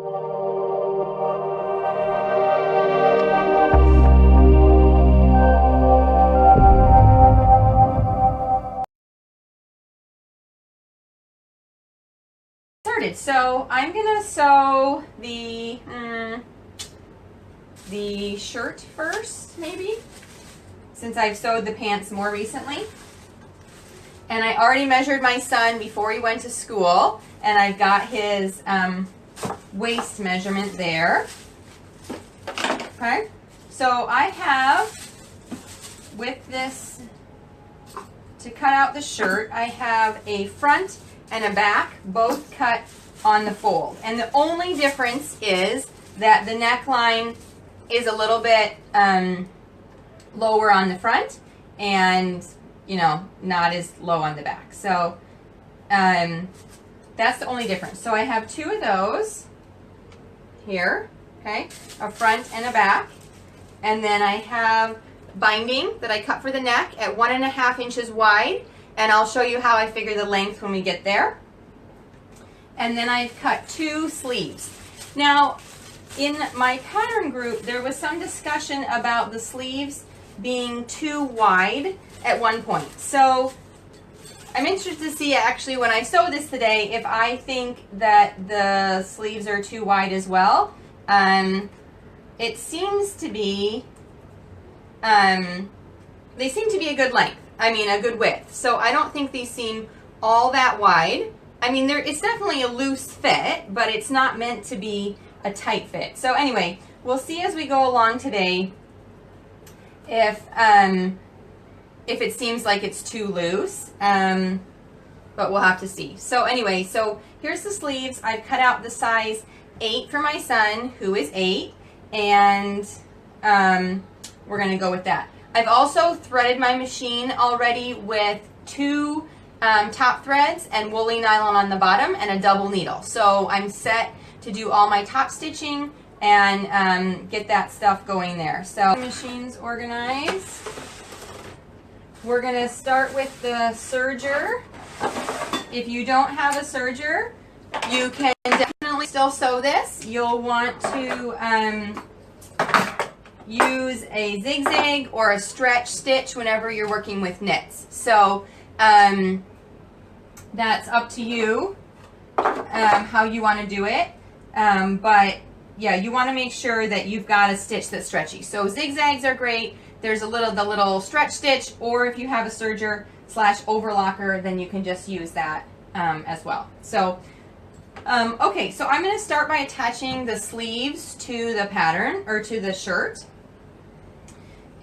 So I'm gonna sew the shirt first, maybe, since I've sewed the pants more recently. And I already measured my son before he went to school, and I've got his waist measurement there. Okay, so I have, with this, to cut out the shirt, I have a front and a back, both cut on the fold. And the only difference is that the neckline is a little bit lower on the front and, you know, not as low on the back. So that's the only difference. So I have two of those here, okay, a front and a back. And then I have binding that I cut for the neck at 1.5 inches wide. And I'll show you how I figure the length when we get there. And then I've cut 2 sleeves. Now, in my pattern group, there was some discussion about the sleeves being too wide at one point. So I'm interested to see actually when I sew this today if I think that the sleeves are too wide as well. It seems to be, they seem to be a good length. I mean, a good width. So I don't think these seem all that wide. I mean, it's definitely a loose fit, but it's not meant to be a tight fit. So anyway, we'll see as we go along today if it seems like it's too loose, but we'll have to see. So anyway, so here's the sleeves. I've cut out the size 8 for my son, who is 8, and we're gonna go with that. I've also threaded my machine already with 2 top threads and woolly nylon on the bottom and a double needle. So I'm set to do all my top stitching and get that stuff going there. So machine's organized. We're gonna start with the serger. If you don't have a serger, you can definitely still sew this. You'll want to use a zigzag or a stretch stitch whenever you're working with knits. So that's up to you how you want to do it. But yeah, you want to make sure that you've got a stitch that's stretchy. So zigzags are great. There's the little stretch stitch, or if you have a serger / overlocker, then you can just use that as well. So okay, so I'm going to start by attaching the sleeves to the pattern or to the shirt.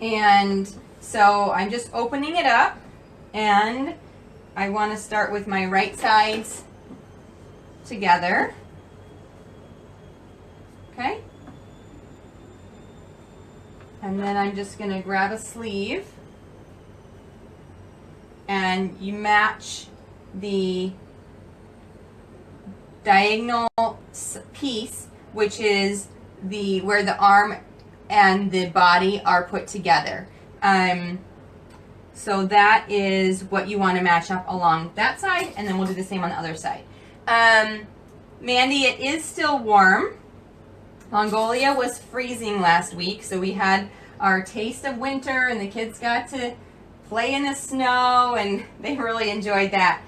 And so I'm just opening it up, and I want to start with my right sides together. Okay? And then I'm just going to grab a sleeve, and you match the diagonal piece, which is where the arm and the body are put together. So that is what you want to match up along that side, and then we'll do the same on the other side. Mandy, it is still warm. Mongolia was freezing last week, so we had our taste of winter, and the kids got to play in the snow, and they really enjoyed that.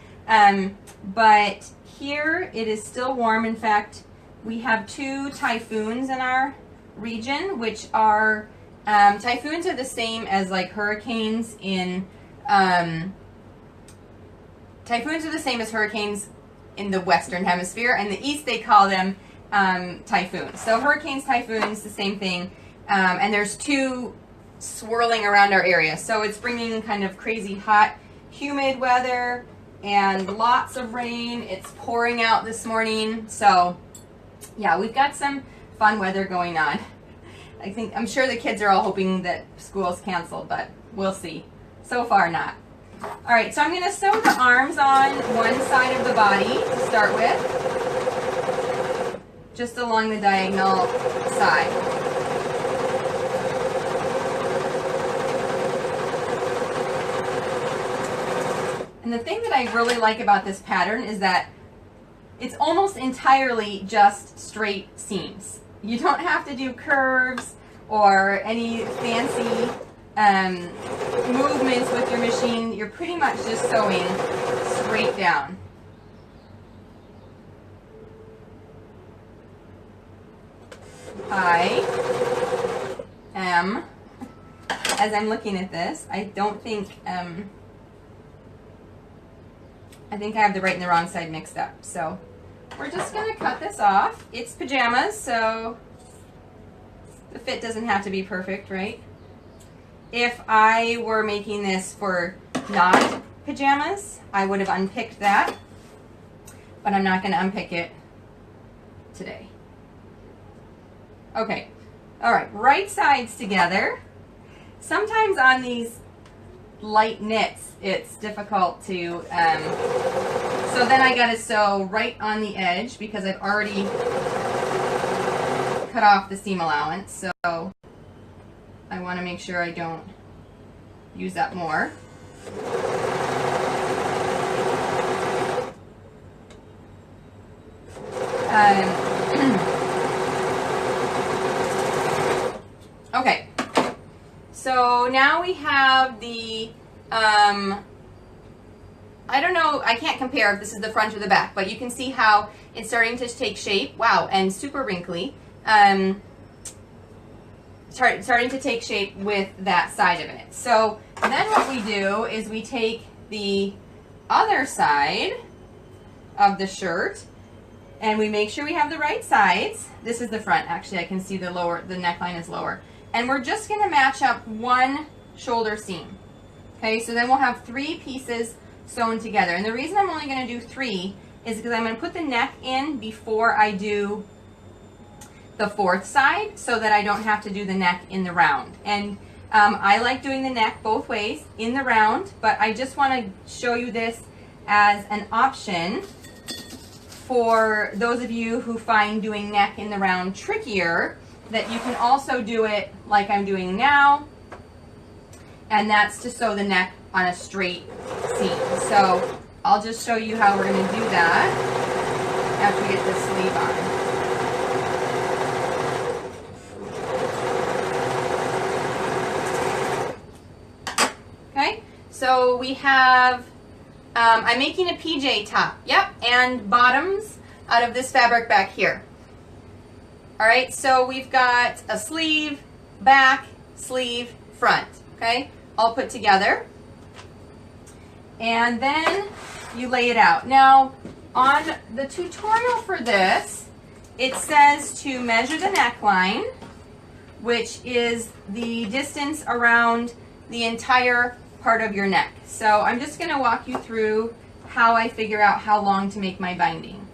But here it is still warm. In fact, we have 2 typhoons in our region, which are typhoons are the same as like hurricanes in typhoons are the same as hurricanes in the Western Hemisphere. In the East, they call them typhoons. So hurricanes, typhoons, the same thing. And there's 2 swirling around our area. So it's bringing kind of crazy hot, humid weather and lots of rain. It's pouring out this morning. So yeah, we've got some fun weather going on. I'm sure the kids are all hoping that school's canceled, but we'll see. So far, not. All right, so I'm going to sew the arms on one side of the body to start with, just along the diagonal side. And the thing that I really like about this pattern is that it's almost entirely just straight seams. You don't have to do curves or any fancy movements with your machine. You're pretty much just sewing straight down. I am, as I'm looking at this, I don't think, I think I have the right and the wrong side mixed up. So we're just going to cut this off. It's pajamas, so the fit doesn't have to be perfect, right? If I were making this for not pajamas, I would have unpicked that, but I'm not going to unpick it today. Okay, all right, right sides together. Sometimes on these light knits, it's difficult to, so then I gotta sew right on the edge because I've already cut off the seam allowance, so I want to make sure I don't use up more. Okay, so now we have the, I don't know, I can't compare if this is the front or the back, but you can see how it's starting to take shape. Wow, and super wrinkly. Starting to take shape with that side of it. So then what we do is we take the other side of the shirt and we make sure we have the right sides. This is the front, actually. I can see the neckline is lower. And we're just going to match up one shoulder seam. Okay, so then we'll have 3 pieces sewn together. And the reason I'm only going to do 3 is because I'm going to put the neck in before I do the 4th side so that I don't have to do the neck in the round. And I like doing the neck both ways in the round, but I just want to show you this as an option for those of you who find doing neck in the round trickier, that you can also do it like I'm doing now, and that's to sew the neck on a straight seam. So I'll just show you how we're going to do that after we get this sleeve on. Okay, so we have, I'm making a PJ top, yep, and bottoms out of this fabric back here. All right, so we've got a sleeve, back, sleeve, front, okay, all put together. And then you lay it out. Now, on the tutorial for this, it says to measure the neckline, which is the distance around the entire part of your neck. So I'm just going to walk you through how I figure out how long to make my binding.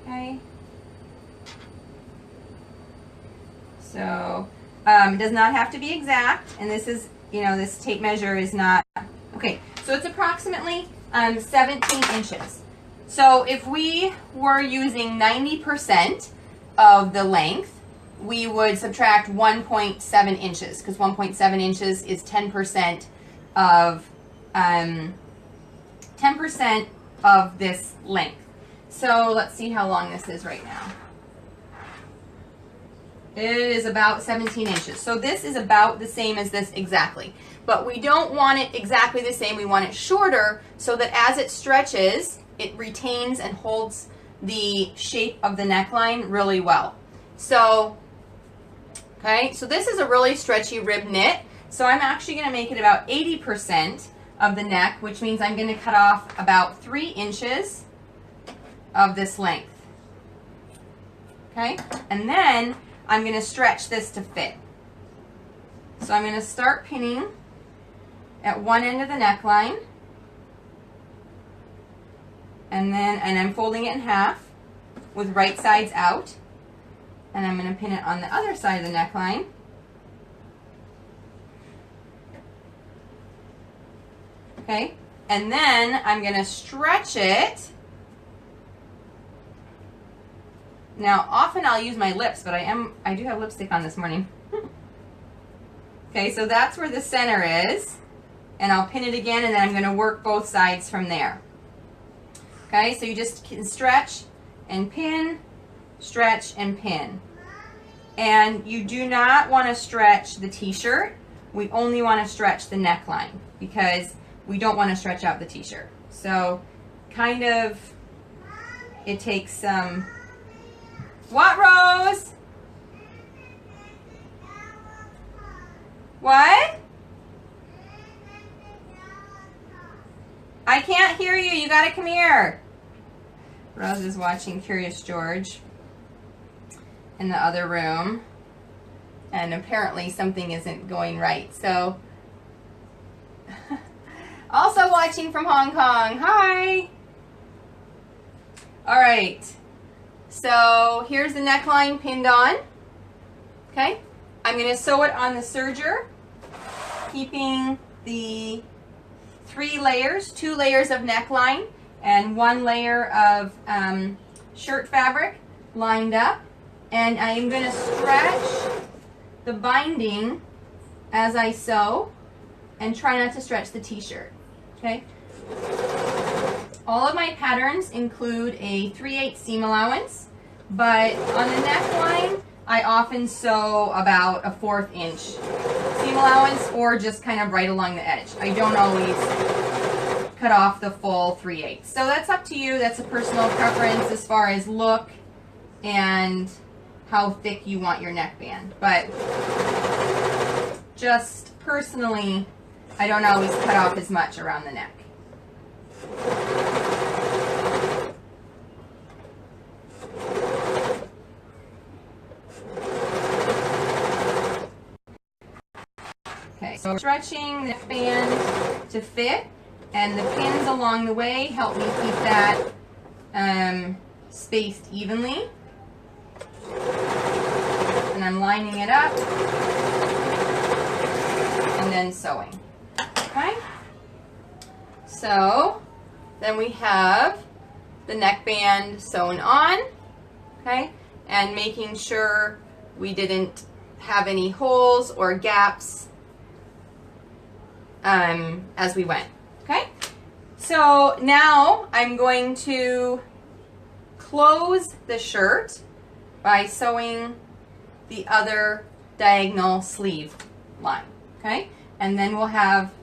Okay. So it does not have to be exact, and this is, you know, this tape measure is not, okay, so it's approximately 17 inches. So if we were using 90% of the length, we would subtract 1.7 inches, because 1.7 inches is 10% of 10% of this length. So let's see how long this is right now. It is about 17 inches. So this is about the same as this exactly. But we don't want it exactly the same. We want it shorter so that as it stretches, it retains and holds the shape of the neckline really well. So, okay, so this is a really stretchy rib knit. So I'm actually going to make it about 80% of the neck, which means I'm going to cut off about 3 inches of this length. Okay, and then I'm going to stretch this to fit. So I'm going to start pinning at one end of the neckline, and I'm folding it in half with right sides out, and I'm going to pin it on the other side of the neckline. Okay, and then I'm going to stretch it. Now, often I'll use my lips, but I do have lipstick on this morning. Okay, so that's where the center is, and I'll pin it again, and then I'm going to work both sides from there. Okay, so you just can stretch and pin, stretch and pin. And you do not want to stretch the t-shirt. We only want to stretch the neckline because we don't want to stretch out the t-shirt. So kind of, it takes some, what, Rose? What? I can't hear you. You gotta come here. Rose is watching Curious George in the other room. And apparently something isn't going right. So, also watching from Hong Kong. Hi. All right. So here's the neckline pinned on. Okay. I'm going to sew it on the serger, keeping the 2 layers of neckline and 1 layer of shirt fabric lined up. And I'm going to stretch the binding as I sew and try not to stretch the t-shirt. Okay. All of my patterns include a 3/8 seam allowance, but on the neckline, I often sew about a 1/4 inch seam allowance or just kind of right along the edge. I don't always cut off the full 3/8. So that's up to you. That's a personal preference as far as look and how thick you want your neckband. But just personally, I don't always cut off as much around the neck. Okay, so stretching the neckband to fit, and the pins along the way help me keep that spaced evenly. And I'm lining it up and then sewing. Okay? So then we have the neckband sewn on, okay? And making sure we didn't have any holes or gaps as we went, okay? So now I'm going to close the shirt by sewing the other diagonal sleeve line, okay? And then we'll have,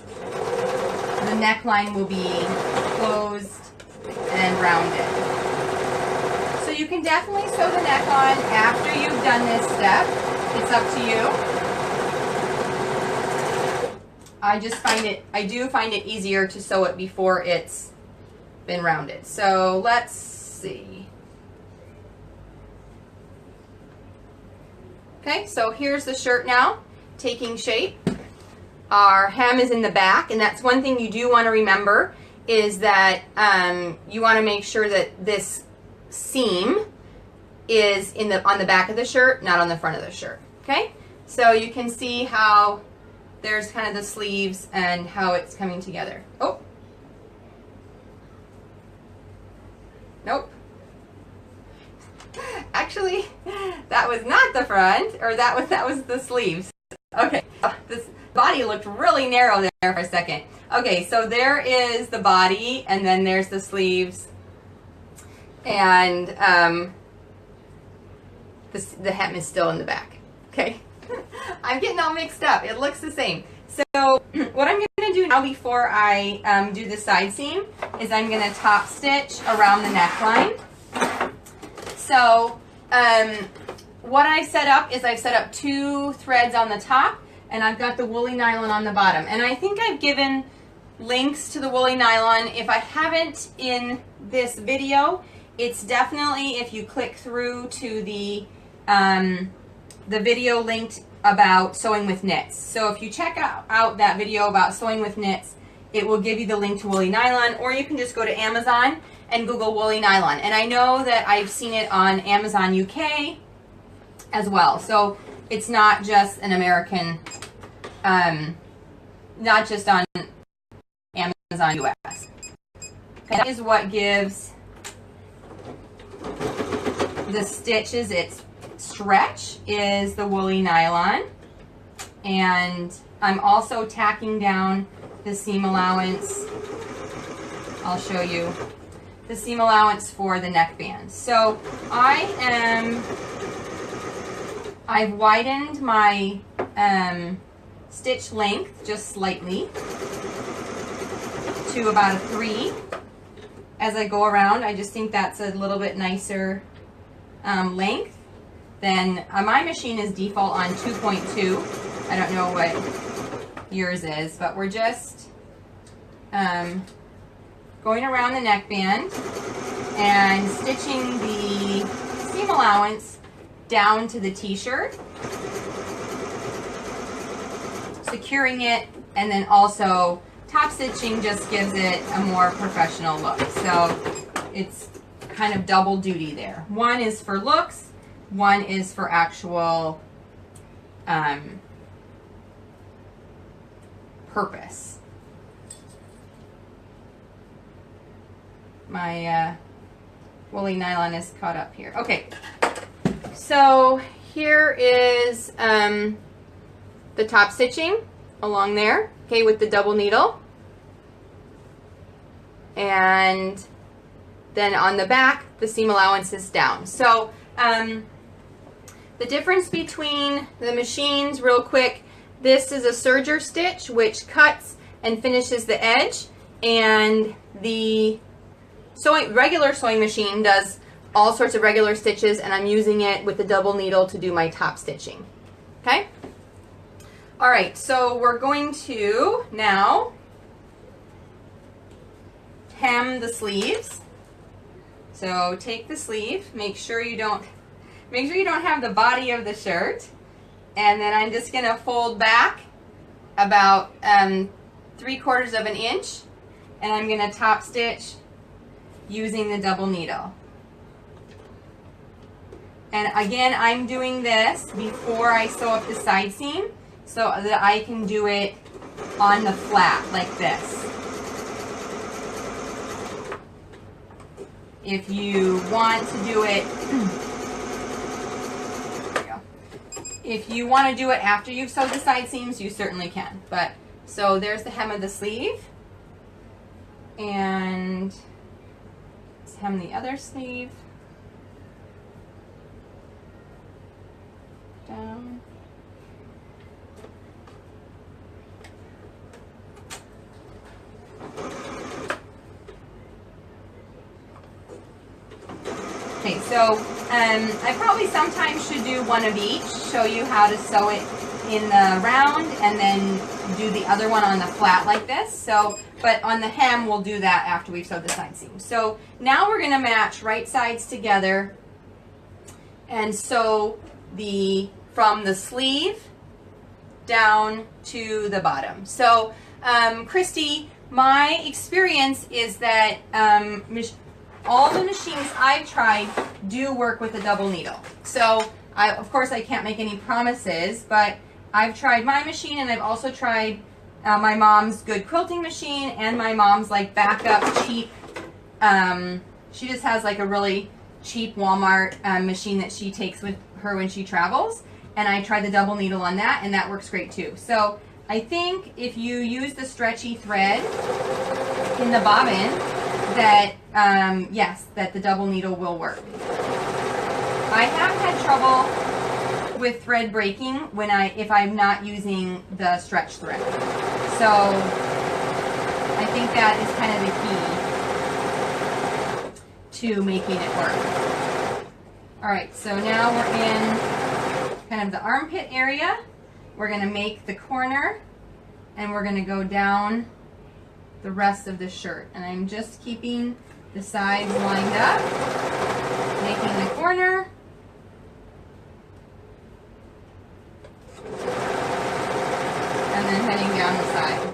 the neckline will be closed and rounded. So you can definitely sew the neck on after you've done this step. It's up to you. I do find it easier to sew it before it's been rounded. So let's see. Okay, so here's the shirt now, taking shape. Our hem is in the back, and that's one thing you do want to remember is that you want to make sure that this seam is on the back of the shirt, not on the front of the shirt. Okay, so you can see how there's kind of the sleeves and how it's coming together. Oh, nope. Actually, that was not the front, or that was the sleeves. Okay, this body looked really narrow there for a second. Okay, so there is the body, and then there's the sleeves, and the hem is still in the back. Okay, I'm getting all mixed up. It looks the same. So what I'm going to do now before I do the side seam is I'm going to top stitch around the neckline. So what I set up is I've set up 2 threads on the top, and I've got the woolly nylon on the bottom. And I think I've given links to the woolly nylon. If I haven't in this video, it's definitely, if you click through to the video linked about sewing with knits. So if you check out that video about sewing with knits, it will give you the link to woolly nylon, or you can just go to Amazon and Google woolly nylon. And I know that I've seen it on Amazon UK as well. So it's not just an American, not just on Amazon US. Okay, that is what gives the stitches its stretch, is the woolly nylon. And I'm also tacking down the seam allowance I'll show you the seam allowance for the neckband. So I've widened my stitch length just slightly to about a 3 as I go around. I just think that's a little bit nicer length. Then my machine is default on 2.2. I don't know what yours is, but we're just going around the neckband and stitching the seam allowance down to the t-shirt, securing it, and then also top stitching just gives it a more professional look. So it's kind of double duty there. One is for looks, one is for actual purpose. My woolly nylon is caught up here. Okay, so here is the top stitching along there, okay, with the double needle. And then on the back, the seam allowance is down. So the difference between the machines, real quick, this is a serger stitch, which cuts and finishes the edge, and the regular sewing machine does all sorts of regular stitches, and I'm using it with the double needle to do my top stitching. Okay? All right, so we're going to now hem the sleeves. So take the sleeve, make sure you don't have the body of the shirt, and then I'm just gonna fold back about 3/4 of an inch, and I'm gonna top stitch using the double needle. And again, I'm doing this before I sew up the side seam so that I can do it on the flat like this. If you want to do it, there we go. If you want to do it after you've sewed the side seams, you certainly can. But so there's the hem of the sleeve, and let's hem the other sleeve down. Okay, so I probably sometimes should do one of each, show you how to sew it in the round, and then do the other one on the flat like this. So, but on the hem, we'll do that after we've sewed the side seam. So now we're going to match right sides together and sew from the sleeve down to the bottom. So, Christy, my experience is that all the machines I've tried do work with a double needle. So, of course, I can't make any promises, but I've tried my machine, and I've also tried my mom's good quilting machine and my mom's like backup cheap. She just has like a really cheap Walmart machine that she takes with her when she travels, and I tried the double needle on that, and that works great too. So I think if you use the stretchy thread in the bobbin, that yes, that the double needle will work. I have had trouble with thread breaking if I'm not using the stretch thread. So I think that is kind of the key to making it work. All right, so now we're in kind of the armpit area. We're going to make the corner, and we're going to go down the rest of the shirt. And I'm just keeping the sides lined up, making the corner, and then heading down the side.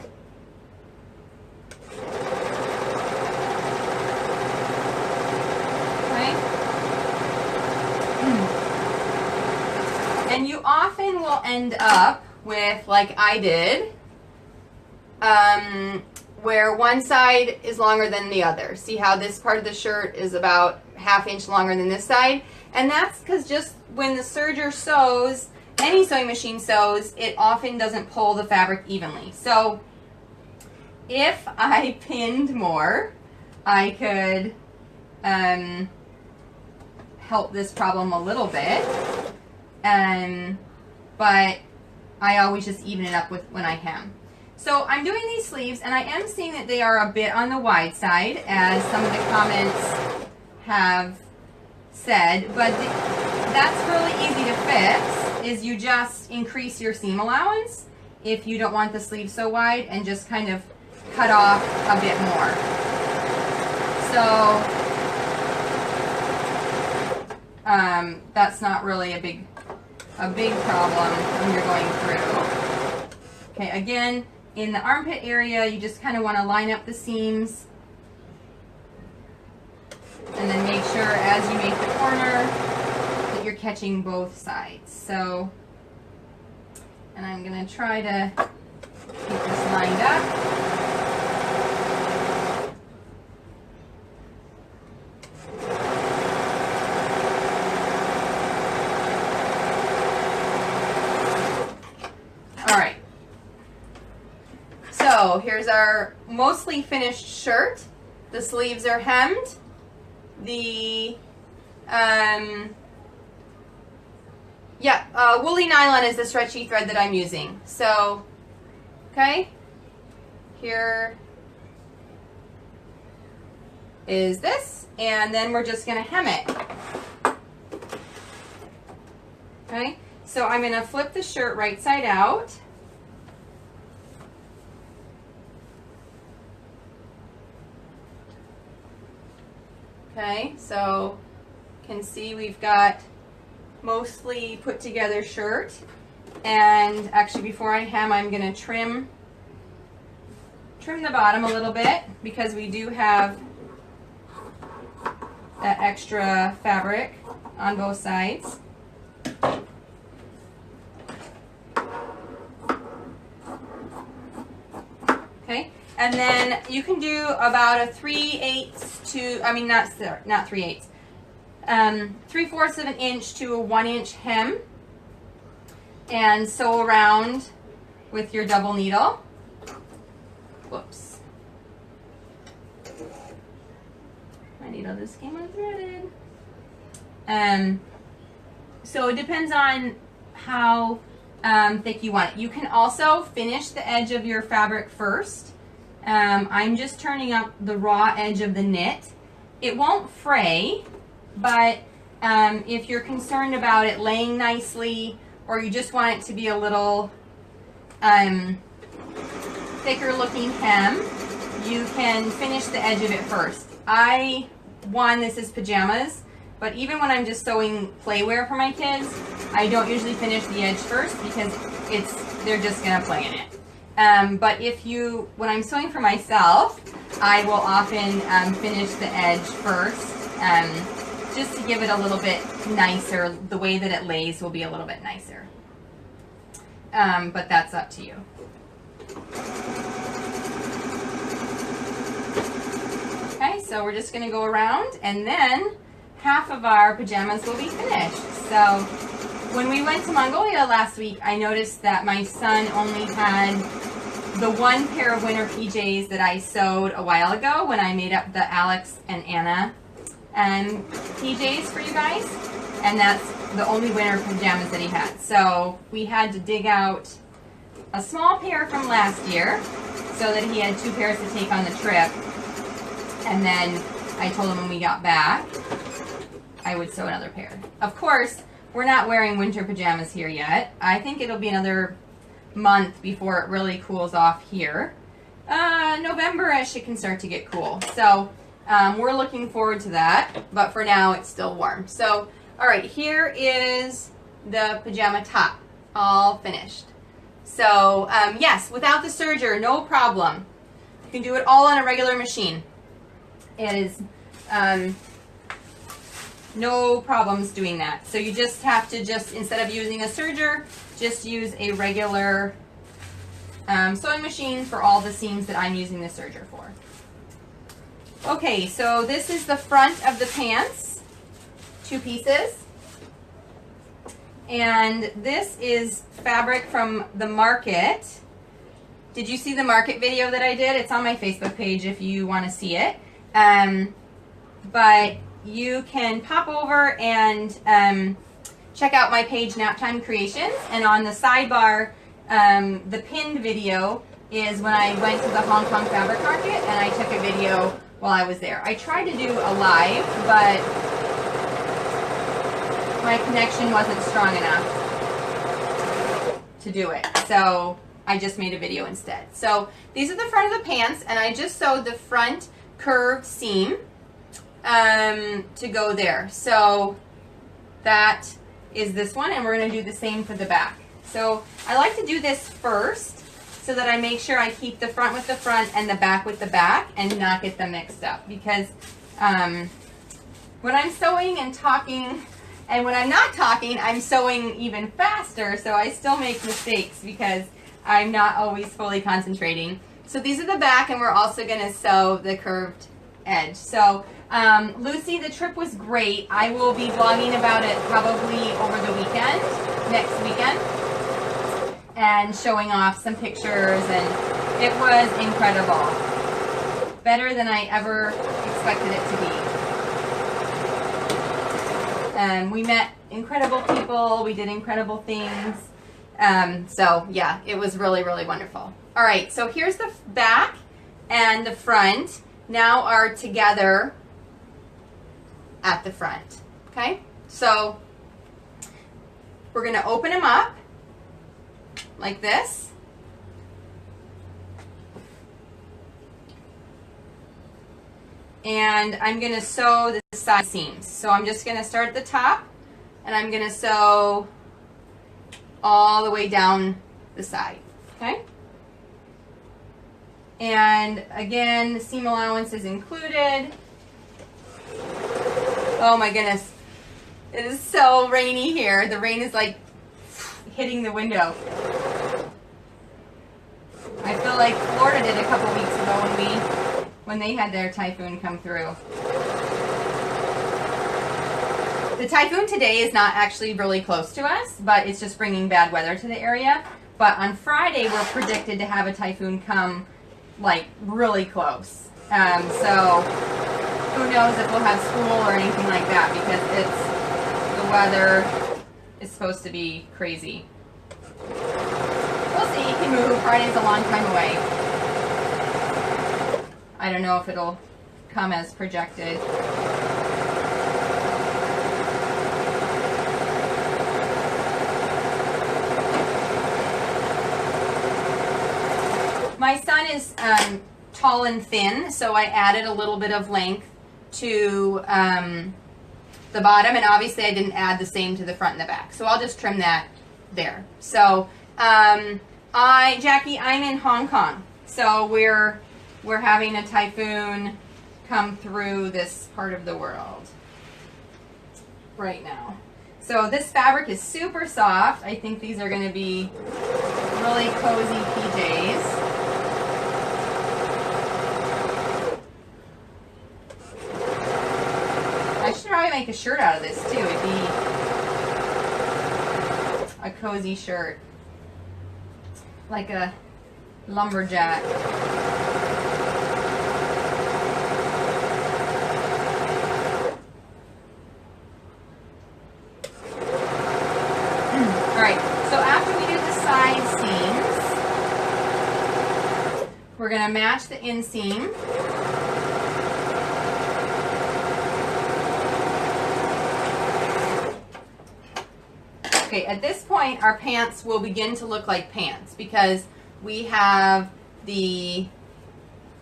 And you often will end up with, like I did, where one side is longer than the other. See how this part of the shirt is about ½ inch longer than this side? And that's because just when the serger sews, any sewing machine sews, it often doesn't pull the fabric evenly. So if I pinned more, I could help this problem a little bit, but I always just even it up with when I hem. So I'm doing these sleeves, and I am seeing that they are a bit on the wide side, as some of the comments have said, but that's really easy to fix, is you just increase your seam allowance if you don't want the sleeve so wide, and just kind of cut off a bit more. So that's not really a big problem when you're going through. Okay, again, in the armpit area, you just kind of want to line up the seams, and then make sure as you make the corner that you're catching both sides. So, and I'm going to try to keep this lined up. So here's our mostly finished shirt. The sleeves are hemmed. The woolly nylon is the stretchy thread that I'm using. So, okay, here is this, and then we're just going to hem it. Okay, so I'm going to flip the shirt right side out. Okay, so you can see we've got mostly put together shirt, and actually before I hem, I'm going to trim the bottom a little bit, because we do have that extra fabric on both sides. Okay. And then you can do about a 3/8 to, I mean, not 3/8, 3/4 of an inch to a 1 inch hem, and sew around with your double needle. Whoops. My needle just came unthreaded. So it depends on how thick you want it. You can also finish the edge of your fabric first. I'm just turning up the raw edge of the knit. It won't fray, but if you're concerned about it laying nicely, or you just want it to be a little thicker looking hem, you can finish the edge of it first. This is pajamas, but even when I'm just sewing playwear for my kids, I don't usually finish the edge first, because they're just gonna play in it. But when I'm sewing for myself, I will often finish the edge first, just to give it a little bit nicer. The way that it lays will be a little bit nicer. But that's up to you. Okay, so we're just going to go around, and then half of our pajamas will be finished. So when we went to Mongolia last week, I noticed that my son only had the one pair of winter PJs that I sewed a while ago when I made up the Alex and Anna PJs for you guys, and that's the only winter pajamas that he had. So we had to dig out a small pair from last year so that he had 2 pairs to take on the trip, and then I told him when we got back I would sew another pair. Of course, we're not wearing winter pajamas here yet. I think it'll be another month before it really cools off here. November-ish it can start to get cool. So we're looking forward to that, but for now it's still warm. So, all right, here is the pajama top, all finished. So, yes, without the serger, no problem. You can do it all on a regular machine. It is no problems doing that. So you just have to instead of using a serger, just use a regular sewing machine for all the seams that I'm using the serger for. Okay, so this is the front of the pants, 2 pieces. And this is fabric from the market. Did you see the market video that I did? It's on my Facebook page if you want to see it. But you can pop over and check out my page, Naptime Creations, and on the sidebar, the pinned video is when I went to the Hong Kong fabric market and I took a video while I was there. I tried to do a live, but my connection wasn't strong enough to do it. So I just made a video instead. So these are the front of the pants, and I just sewed the front curved seam to go there. So that is this one, and we're going to do the same for the back. So I like to do this first so that I make sure I keep the front with the front and the back with the back and not get them mixed up, because when I'm sewing and talking and when I'm not talking, I'm sewing even faster, so I still make mistakes because I'm not always fully concentrating. So these are the back, and we're also going to sew the curved edge. So Lucy, the trip was great. I will be vlogging about it probably over the weekend, next weekend, and showing off some pictures, and it was incredible. Better than I ever expected it to be. We met incredible people. We did incredible things. So yeah, it was really, really wonderful. All right, so here's the back and the front now are together at the front. Okay, so we're going to open them up like this. And I'm going to sew the side seams. So I'm just going to start at the top, and I'm going to sew all the way down the side. Okay? And again, the seam allowance is included. Oh my goodness. It is so rainy here. The rain is like hitting the window. I feel like Florida did a couple weeks ago when they had their typhoon come through. The typhoon today is not actually really close to us, but it's just bringing bad weather to the area. But on Friday, we're predicted to have a typhoon come like really close. So who knows if we'll have school or anything like that, because the weather is supposed to be crazy. We'll see. It can move. Friday's a long time away. I don't know if it'll come as projected. My son is tall and thin, so I added a little bit of length to the bottom, and obviously I didn't add the same to the front and the back, so I'll just trim that there. So Jackie, I'm in Hong Kong, so we're having a typhoon come through this part of the world right now. So this fabric is super soft. I think these are going to be really cozy PJs. I should probably make a shirt out of this too. It'd be a cozy shirt, like a lumberjack. All right, so after we do the side seams, we're going to match the inseam. Okay, at this point, our pants will begin to look like pants because we have the,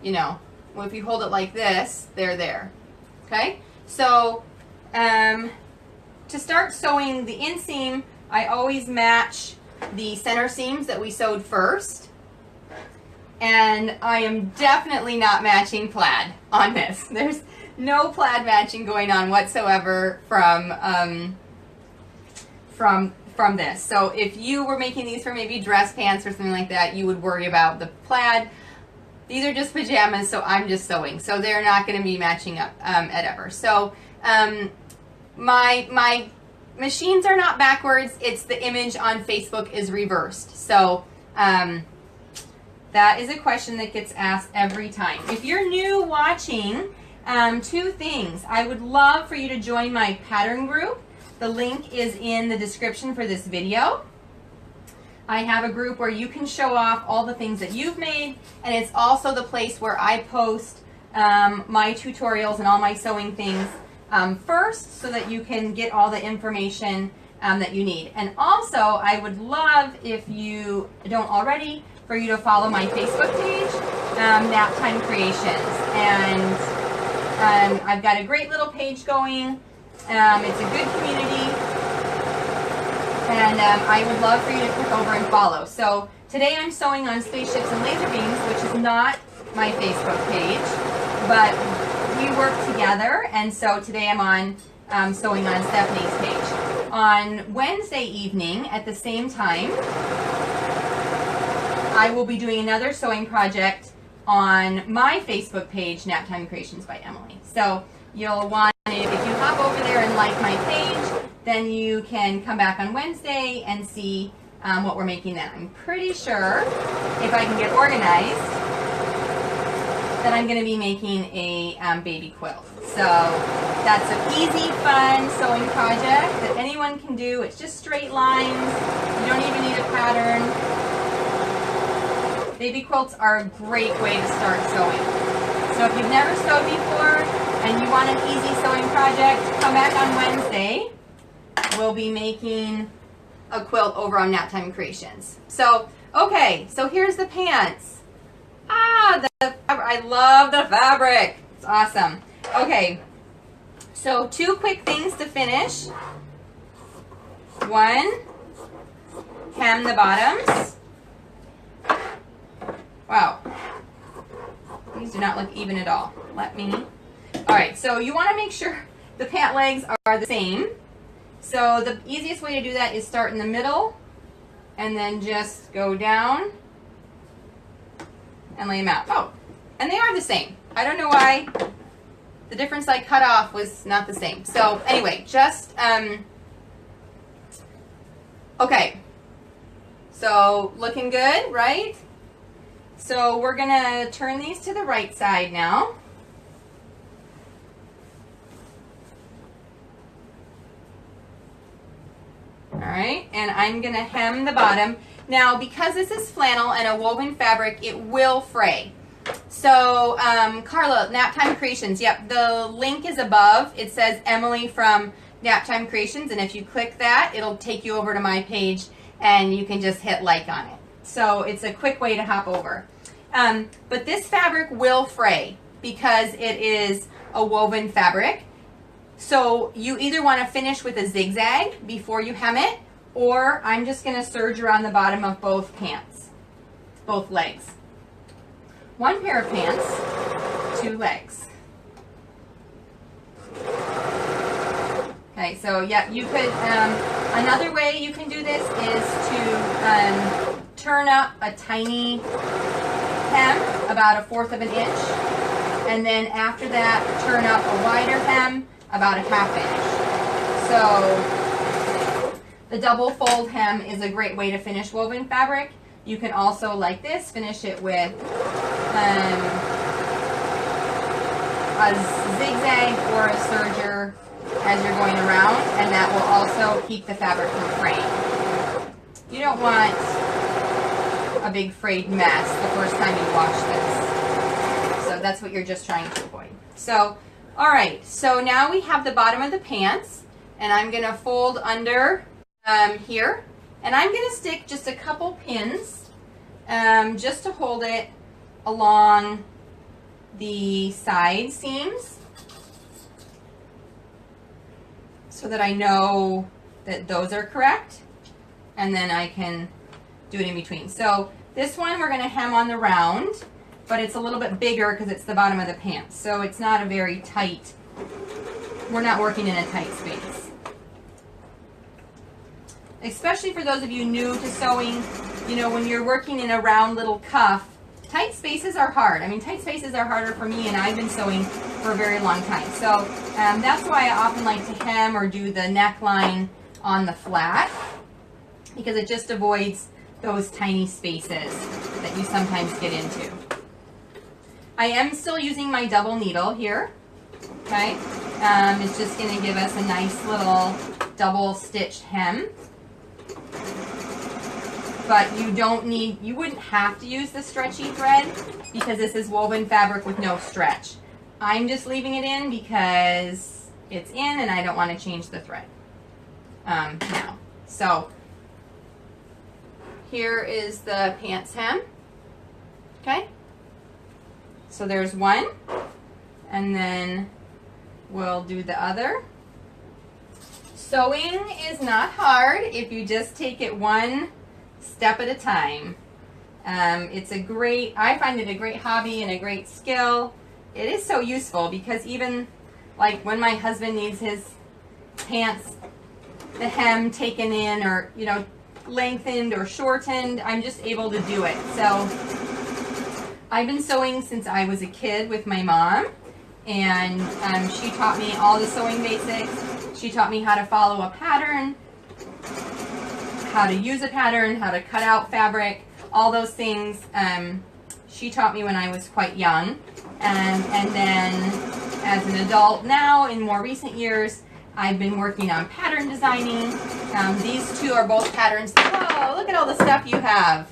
you know, well, if you hold it like this, they're there. Okay, so to start sewing the inseam, I always match the center seams that we sewed first. And I am definitely not matching plaid on this. There's no plaid matching going on whatsoever from this. So if you were making these for maybe dress pants or something like that, you would worry about the plaid. These are just pajamas, so I'm just sewing. So they're not going to be matching up at ever. So my machines are not backwards. It's the image on Facebook is reversed. So that is a question that gets asked every time. If you're new watching, Two things. I would love for you to join my pattern group. The link is in the description for this video. I have a group where you can show off all the things that you've made, and it's also the place where I post my tutorials and all my sewing things first, so that you can get all the information that you need. And also, I would love, if you don't already, for you to follow my Facebook page, Naptime Creations. And I've got a great little page going. It's a good community, and I would love for you to click over and follow. So today I'm sewing on spaceships and laser beams, which is not my Facebook page, but we work together, and so today I'm on sewing on Stephanie's page. On Wednesday evening at the same time, I will be doing another sewing project on my Facebook page, Naptime Creations by Emily. So you'll want to, if you hop over there and like my page, then you can come back on Wednesday and see what we're making then. I'm pretty sure, if I can get organized, that I'm going to be making a baby quilt. So that's an easy, fun sewing project that anyone can do. It's just straight lines. You don't even need a pattern. Baby quilts are a great way to start sewing. So if you've never sewed before and you want an easy sewing project, come back on Wednesday. We'll be making a quilt over on Naptime Creations. So, okay, so here's the pants. I love the fabric. It's awesome. Okay, so two quick things to finish. One, hem the bottoms. Wow, these do not look even at all. All right, so you want to make sure the pant legs are the same. So the easiest way to do that is start in the middle and then just go down and lay them out. Oh, and they are the same. I don't know why the difference I cut off was not the same. So anyway, just, okay. So looking good, right? So we're gonna turn these to the right side now. All right, and I'm gonna hem the bottom. Now, because this is flannel and a woven fabric, it will fray. So, Carla, Naptime Creations, yep, the link is above. It says Emily from Naptime Creations, and if you click that, it'll take you over to my page, and you can just hit like on it. So it's a quick way to hop over. But this fabric will fray because it is a woven fabric. So you either want to finish with a zigzag before you hem it, or I'm just going to serge around the bottom of both pants, both legs. One pair of pants, two legs. Okay, so yeah, you could, another way you can do this is to turn up a tiny hem, about 1/4 of an inch, and then after that, turn up a wider hem, about 1/2 inch. So the double fold hem is a great way to finish woven fabric. You can also, like this, finish it with a zigzag or a serger as you're going around, and that will also keep the fabric from fraying. You don't want a big frayed mess the first time you wash this. So that's what you're just trying to avoid. So, all right, so now we have the bottom of the pants, and I'm going to fold under here, and I'm going to stick just a couple pins just to hold it along the side seams so that I know that those are correct, and then I can do it in between. So this one we're going to hem on the round, but it's a little bit bigger because it's the bottom of the pants. So it's not a very tight, we're not working in a tight space. Especially for those of you new to sewing, you know, when you're working in a round little cuff, tight spaces are hard. I mean, tight spaces are harder for me, and I've been sewing for a very long time. So that's why I often like to hem or do the neckline on the flat, because it just avoids those tiny spaces that you sometimes get into. I am still using my double needle here, Okay, it's just going to give us a nice little double stitched hem. But you wouldn't have to use the stretchy thread because this is woven fabric with no stretch. I'm just leaving it in because it's in and I don't want to change the thread now. So here is the pants hem. Okay, so there's one, and then we'll do the other. Sewing is not hard if you just take it one step at a time. I find it a great hobby and a great skill. It is so useful because even like when my husband needs his pants, the hem taken in or, you know, lengthened or shortened, I'm just able to do it. So I've been sewing since I was a kid with my mom, and she taught me all the sewing basics. She taught me how to follow a pattern, how to use a pattern, how to cut out fabric, all those things. She taught me when I was quite young. And then as an adult now, in more recent years, I've been working on pattern designing. These two are both patterns. Whoa, look at all the stuff you have.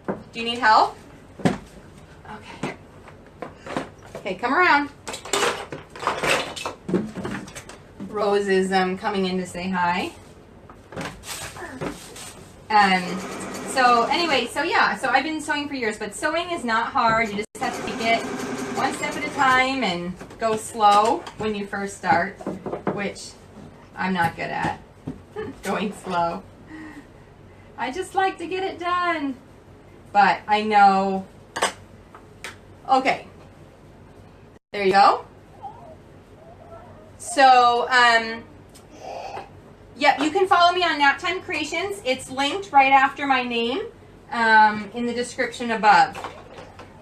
Do you need help? Okay. Okay, come around. Rose is coming in to say hi. So anyway, so yeah, so I've been sewing for years, but sewing is not hard. You just have to take it one step at a time and go slow when you first start, which I'm not good at, going slow. I just like to get it done, but I know. Okay, there you go. So, yep, you can follow me on Naptime Creations. It's linked right after my name in the description above.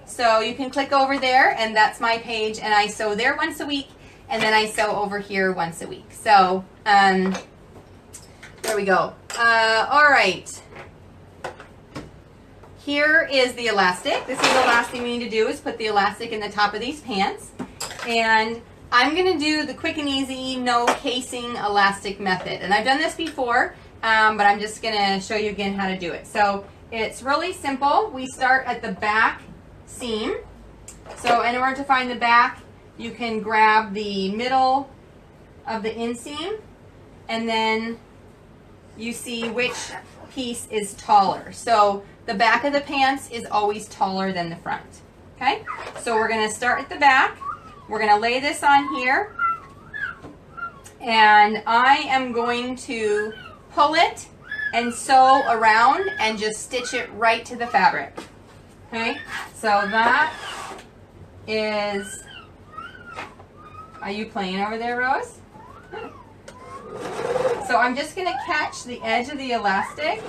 So you can click over there, and that's my page, and I sew there once a week, and then I sew over here once a week. So, there we go. All right. Here is the elastic. This is the last thing we need to do is put the elastic in the top of these pants. And I'm going to do the quick and easy, no casing elastic method. And I've done this before, but I'm just going to show you again how to do it. So it's really simple. We start at the back seam. So in order to find the back, you can grab the middle of the inseam, and then you see which piece is taller. So the back of the pants is always taller than the front. Okay? So we're going to start at the back. We're going to lay this on here, and I am going to pull it and sew around and just stitch it right to the fabric. Okay, so that is, are you playing over there, Rose? So I'm just going to catch the edge of the elastic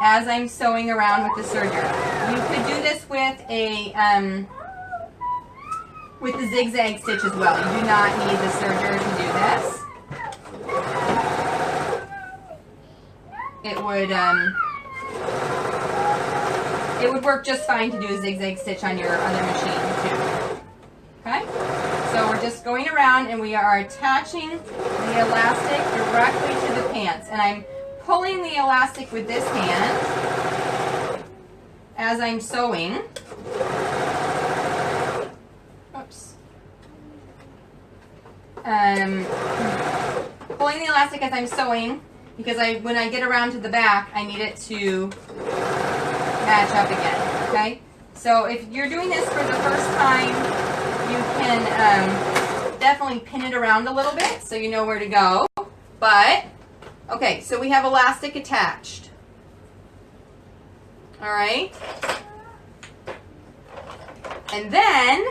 as I'm sewing around with the serger. You could do this with the zigzag stitch as well. You do not need the serger to do this. It would work just fine to do a zigzag stitch on your other machine too. Okay? So we're just going around and we are attaching the elastic directly to the pants. And I'm pulling the elastic with this hand as I'm sewing. Oops. Pulling the elastic as I'm sewing because when I get around to the back, I need it to match up again. Okay? So if you're doing this for the first time, you can definitely pin it around a little bit so you know where to go. But okay, so we have elastic attached. All right. And then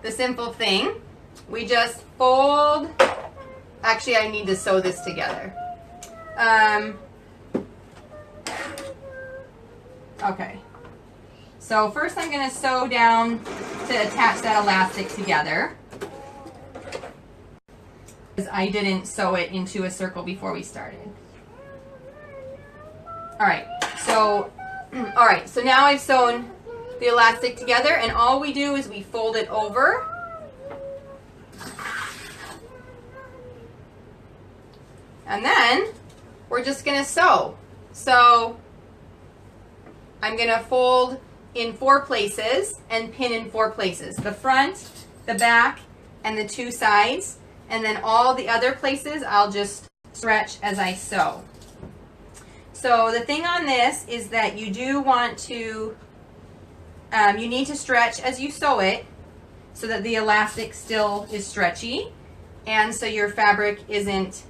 the simple thing, we just fold. Actually, I need to sew this together. Okay. So first I'm going to sew down to attach that elastic together, because I didn't sew it into a circle before we started. All right, so now I've sewn the elastic together, and all we do is we fold it over. And then we're just going to sew. So I'm going to fold in 4 places and pin in 4 places. The front, the back, and the 2 sides. And then all the other places I'll just stretch as I sew. So the thing on this is that you do want to, you need to stretch as you sew it so that the elastic still is stretchy and so your fabric isn't,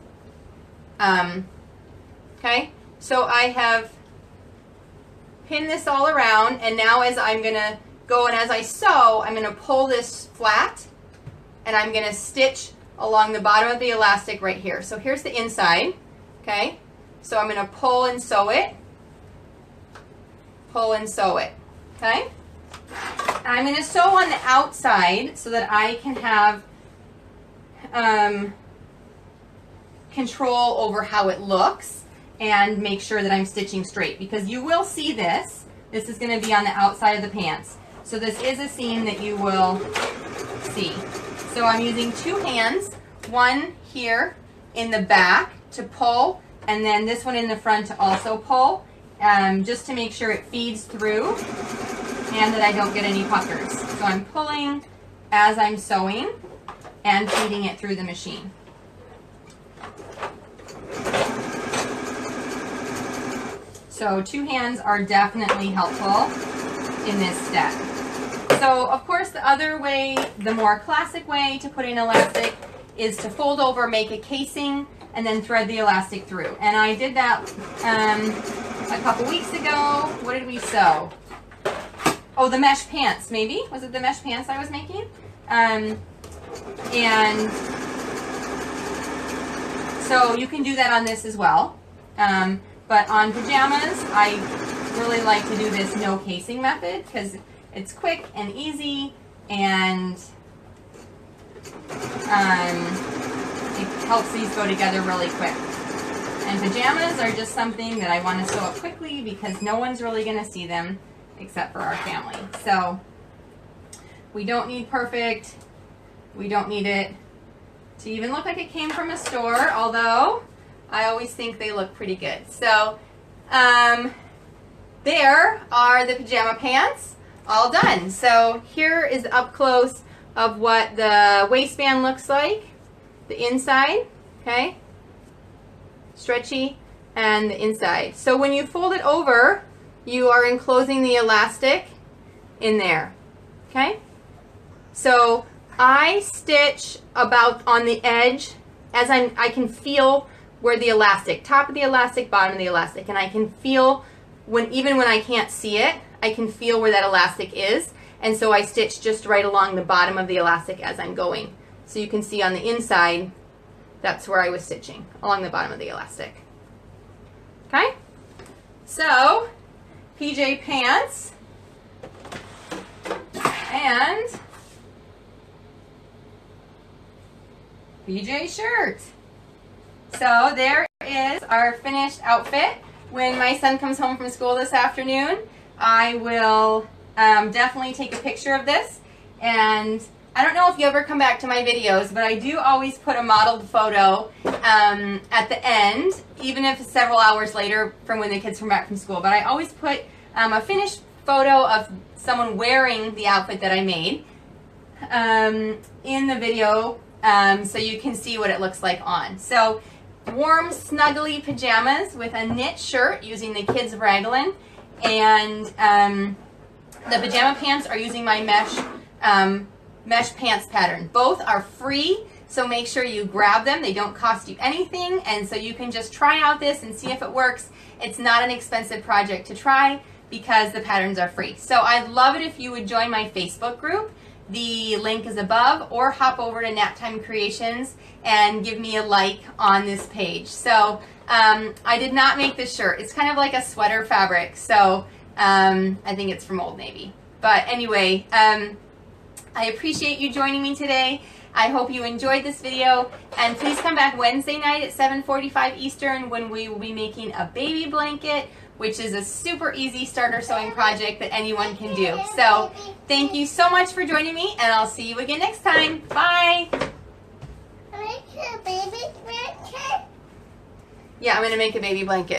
okay? So I have pinned this all around, and now as I'm gonna go and as I sew, I'm gonna pull this flat and I'm gonna stitch along the bottom of the elastic right here. So here's the inside, okay? So I'm gonna pull and sew it, okay? I'm gonna sew on the outside so that I can have control over how it looks and make sure that I'm stitching straight, because you will see this. This is going to be on the outside of the pants. So this is a seam that you will see. So I'm using 2 hands, one here in the back to pull, and then this one in the front to also pull, just to make sure it feeds through and that I don't get any puckers. So I'm pulling as I'm sewing and feeding it through the machine. So 2 hands are definitely helpful in this step. So of course the other way, the more classic way to put in elastic is to fold over, make a casing, and then thread the elastic through. And I did that a couple weeks ago. What did we sew? Oh, the mesh pants, maybe? Was it the mesh pants I was making? And so you can do that on this as well. But on pajamas, I really like to do this no casing method because it's quick and easy, and it helps these go together really quick. And pajamas are just something that I want to sew up quickly because no one's really going to see them except for our family. So we don't need perfect. We don't need it to even look like it came from a store, although I always think they look pretty good. So there are the pajama pants all done. So here is up close of what the waistband looks like, the inside, okay, stretchy, and the inside. So when you fold it over, you are enclosing the elastic in there, okay? So I stitch about on the edge as I can feel where the elastic, top of the elastic, bottom of the elastic, and I can feel even when I can't see it, I can feel where that elastic is, and so I stitch just right along the bottom of the elastic as I'm going. So you can see on the inside, that's where I was stitching, along the bottom of the elastic. Okay? So, PJ pants and PJ shirt. So there is our finished outfit. When my son comes home from school this afternoon, I will definitely take a picture of this. And I don't know if you ever come back to my videos, but I do always put a modeled photo at the end, even if it's several hours later from when the kids come back from school. But I always put a finished photo of someone wearing the outfit that I made in the video so you can see what it looks like on. So warm, snuggly pajamas with a knit shirt using the kids' raglan, and the pajama pants are using my mesh pants pattern. Both are free, so make sure you grab them. They don't cost you anything, and so you can just try out this and see if it works. It's not an expensive project to try because the patterns are free. So I'd love it if you would join my Facebook group. The link is above, or hop over to Naptime Creations and give me a like on this page. So I did not make this shirt. It's kind of like a sweater fabric, so I think it's from Old Navy. But anyway, I appreciate you joining me today. I hope you enjoyed this video, and please come back Wednesday night at 7:45 Eastern when we will be making a baby blanket which is a super easy starter sewing project that anyone can do. So thank you so much for joining me, and I'll see you again next time. Bye. Yeah, I'm going to make a baby blanket.